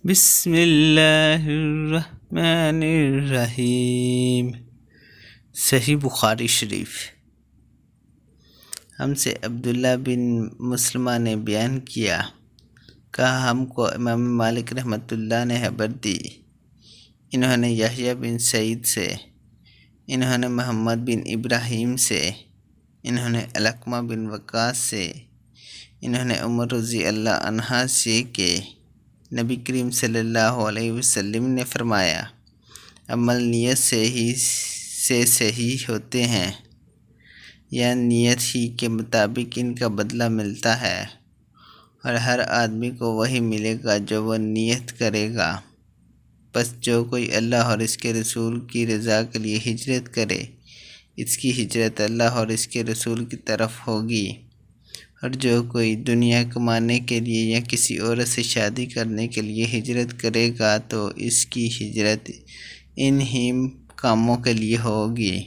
بسم اللہ الرحمن الرحیم۔ صحیح بخاری شریف۔ ہم سے عبداللہ بن مسلمہ نے بیان کیا، کہا ہم کو امام مالک رحمۃ اللہ نے خبر دی، انہوں نے یحییٰ بن سعید سے، انہوں نے محمد بن ابراہیم سے، انہوں نے علقمہ بن وقاص سے، انہوں نے عمر رضی اللہ عنہ سے کہ نبی کریم صلی اللہ علیہ وسلم نے فرمایا، عمل نیت سے صحیح ہوتے ہیں، یا نیت ہی کے مطابق ان کا بدلہ ملتا ہے، اور ہر آدمی کو وہی ملے گا جو وہ نیت کرے گا۔ پس جو کوئی اللہ اور اس کے رسول کی رضا کے لیے ہجرت کرے، اس کی ہجرت اللہ اور اس کے رسول کی طرف ہوگی، اور جو کوئی دنیا کمانے کے لیے یا کسی عورت سے شادی کرنے کے لیے ہجرت کرے گا تو اس کی ہجرت ان ہی کاموں کے لیے ہوگی۔